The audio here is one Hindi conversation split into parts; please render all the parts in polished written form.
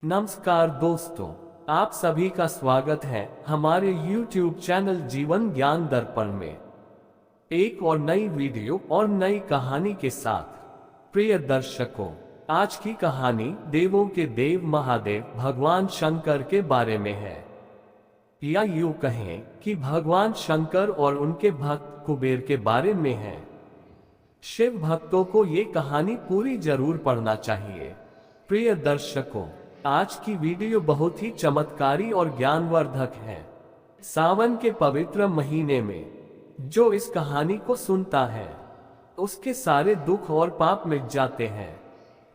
नमस्कार दोस्तों, आप सभी का स्वागत है हमारे YouTube चैनल जीवन ज्ञान दर्पण में एक और नई वीडियो और नई कहानी के साथ। प्रिय दर्शकों, आज की कहानी देवों के देव महादेव भगवान शंकर के बारे में है, या यूं कहें कि भगवान शंकर और उनके भक्त कुबेर के बारे में है। शिव भक्तों को ये कहानी पूरी जरूर पढ़ना चाहिए। प्रिय दर्शकों, आज की वीडियो बहुत ही चमत्कारी और ज्ञानवर्धक है। सावन के पवित्र महीने में जो इस कहानी को सुनता है उसके सारे दुख और पाप मिट जाते हैं।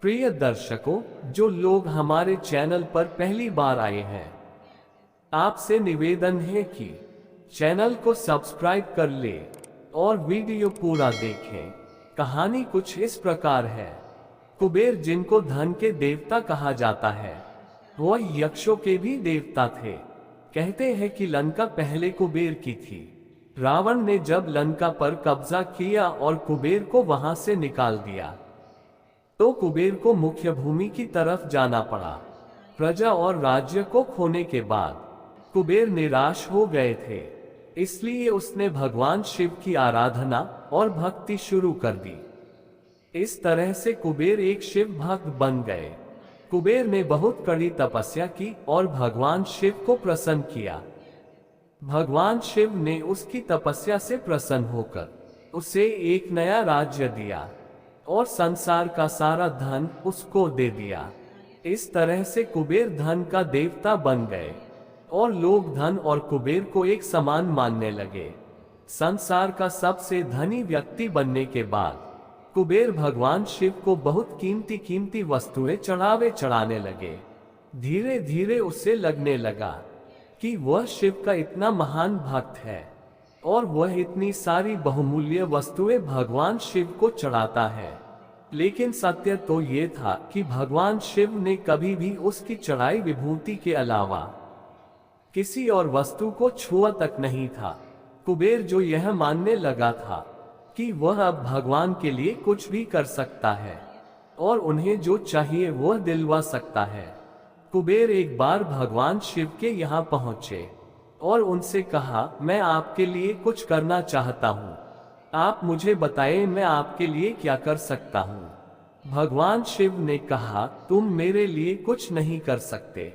प्रिय दर्शकों, जो लोग हमारे चैनल पर पहली बार आए हैं, आपसे निवेदन है कि चैनल को सब्सक्राइब कर ले और वीडियो पूरा देखें। कहानी कुछ इस प्रकार है। कुबेर, जिनको धन के देवता कहा जाता है, वह यक्षों के भी देवता थे। कहते हैं कि लंका पहले कुबेर की थी। रावण ने जब लंका पर कब्जा किया और कुबेर को वहां से निकाल दिया, तो कुबेर को मुख्य भूमि की तरफ जाना पड़ा। प्रजा और राज्य को खोने के बाद कुबेर निराश हो गए थे, इसलिए उसने भगवान शिव की आराधना और भक्ति शुरू कर दी। इस तरह से कुबेर एक शिव भक्त बन गए। कुबेर ने बहुत कड़ी तपस्या की और भगवान शिव को प्रसन्न किया। भगवान शिव ने उसकी तपस्या से प्रसन्न होकर उसे एक नया राज्य दिया और संसार का सारा धन उसको दे दिया। इस तरह से कुबेर धन का देवता बन गए और लोग धन और कुबेर को एक समान मानने लगे। संसार का सबसे धनी व्यक्ति बनने के बाद कुबेर भगवान शिव को बहुत कीमती कीमती वस्तुएं चढ़ाने लगे। धीरे धीरे उसे लगने लगा कि वह शिव का इतना महान भक्त है और वह इतनी सारी बहुमूल्य वस्तुएं भगवान शिव को चढ़ाता है। लेकिन सत्य तो ये था कि भगवान शिव ने कभी भी उसकी चढ़ाई विभूति के अलावा किसी और वस्तु को छुआ तक नहीं था। कुबेर जो यह मानने लगा था कि वह अब भगवान के लिए कुछ भी कर सकता है और उन्हें जो चाहिए वह दिलवा सकता है। कुबेर एक बार भगवान शिव के यहाँ पहुँचे और उनसे कहा, मैं आपके लिए कुछ करना चाहता हूँ, आप मुझे बताएं मैं आपके लिए क्या कर सकता हूँ। भगवान शिव ने कहा, तुम मेरे लिए कुछ नहीं कर सकते,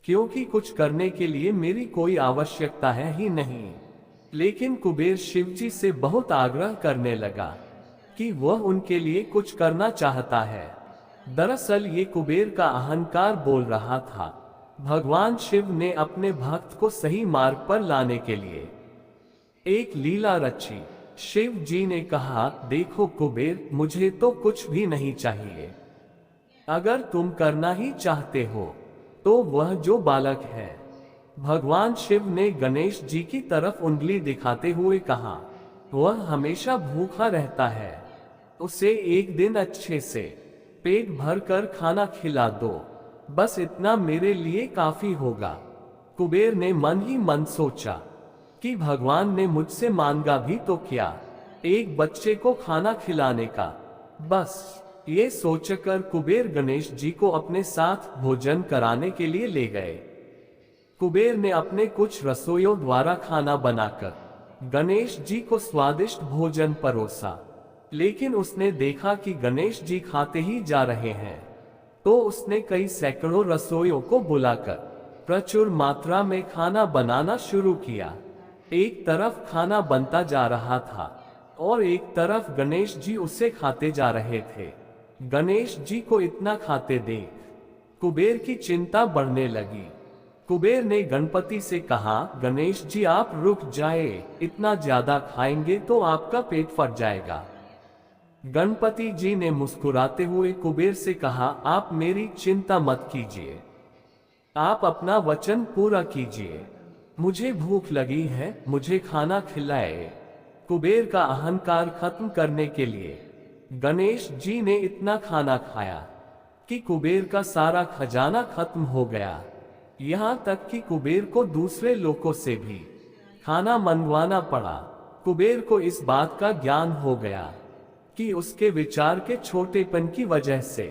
क्योंकि कुछ करने के लिए मेरी कोई आवश्यकता है ही नहीं। लेकिन कुबेर शिवजी से बहुत आग्रह करने लगा कि वह उनके लिए कुछ करना चाहता है। दरअसल ये कुबेर का अहंकार बोल रहा था। भगवान शिव ने अपने भक्त को सही मार्ग पर लाने के लिए एक लीला रची। शिव जी ने कहा, देखो कुबेर, मुझे तो कुछ भी नहीं चाहिए। अगर तुम करना ही चाहते हो तो वह जो बालक है। भगवान शिव ने गणेश जी की तरफ उंगली दिखाते हुए कहा, वह हमेशा भूखा रहता है, उसे एक दिन अच्छे से पेट भर कर खाना खिला दो, बस इतना मेरे लिए काफी होगा। कुबेर ने मन ही मन सोचा कि भगवान ने मुझसे मांगा भी तो क्या, एक बच्चे को खाना खिलाने का। बस ये सोचकर कुबेर गणेश जी को अपने साथ भोजन कराने के लिए ले गए। कुबेर ने अपने कुछ रसोइयों द्वारा खाना बनाकर गणेश जी को स्वादिष्ट भोजन परोसा। लेकिन उसने देखा कि गणेश जी खाते ही जा रहे हैं, तो उसने कई सैकड़ों रसोइयों को बुलाकर प्रचुर मात्रा में खाना बनाना शुरू किया। एक तरफ खाना बनता जा रहा था और एक तरफ गणेश जी उसे खाते जा रहे थे। गणेश जी को इतना खाते देख कुबेर की चिंता बढ़ने लगी। कुबेर ने गणपति से कहा, गणेश जी आप रुक जाए, इतना ज्यादा खाएंगे तो आपका पेट फट जाएगा। गणपति जी ने मुस्कुराते हुए कुबेर से कहा, आप मेरी चिंता मत कीजिए, आप अपना वचन पूरा कीजिए, मुझे भूख लगी है, मुझे खाना खिलाए। कुबेर का अहंकार खत्म करने के लिए गणेश जी ने इतना खाना खाया कि कुबेर का सारा खजाना खत्म हो गया। यहाँ तक कि कुबेर को दूसरे लोगों से भी खाना मंगवाना पड़ा। कुबेर को इस बात का ज्ञान हो गया कि उसके विचार के छोटेपन की वजह से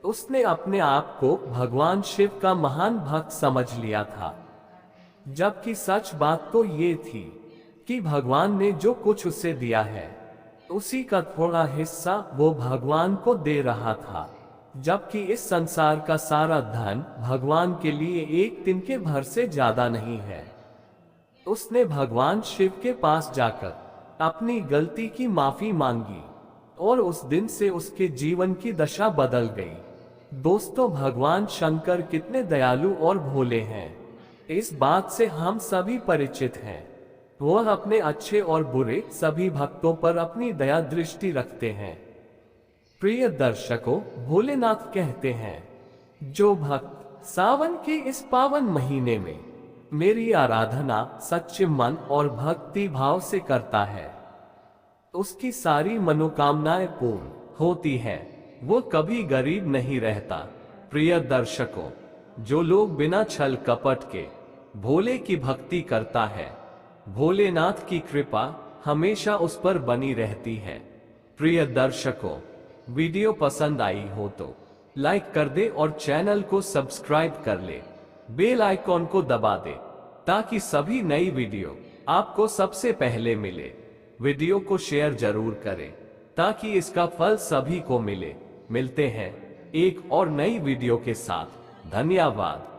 उसने अपने आप को भगवान शिव का महान भक्त समझ लिया था, जबकि सच बात तो ये थी कि भगवान ने जो कुछ उसे दिया है उसी का थोड़ा हिस्सा वो भगवान को दे रहा था, जबकि इस संसार का सारा धन भगवान के लिए एक तिनके भर से ज्यादा नहीं है। उसने भगवान शिव के पास जाकर अपनी गलती की माफी मांगी और उस दिन से उसके जीवन की दशा बदल गई। दोस्तों, भगवान शंकर कितने दयालु और भोले हैं, इस बात से हम सभी परिचित हैं। वह अपने अच्छे और बुरे सभी भक्तों पर अपनी दया दृष्टि रखते हैं। प्रिय दर्शकों, भोलेनाथ कहते हैं, जो भक्त सावन के इस पावन महीने में मेरी आराधना सच्चे मन और भक्ति भाव से करता है, उसकी सारी मनोकामनाएं पूर्ण होती है। वो कभी गरीब नहीं रहता। प्रिय दर्शकों, जो लोग बिना छल कपट के भोले की भक्ति करता है, भोलेनाथ की कृपा हमेशा उस पर बनी रहती है। प्रिय दर्शकों, वीडियो पसंद आई हो तो लाइक कर दे और चैनल को सब्सक्राइब कर ले, बेल आइकॉन को दबा दे ताकि सभी नई वीडियो आपको सबसे पहले मिले। वीडियो को शेयर जरूर करें ताकि इसका फल सभी को मिले। मिलते हैं एक और नई वीडियो के साथ। धन्यवाद।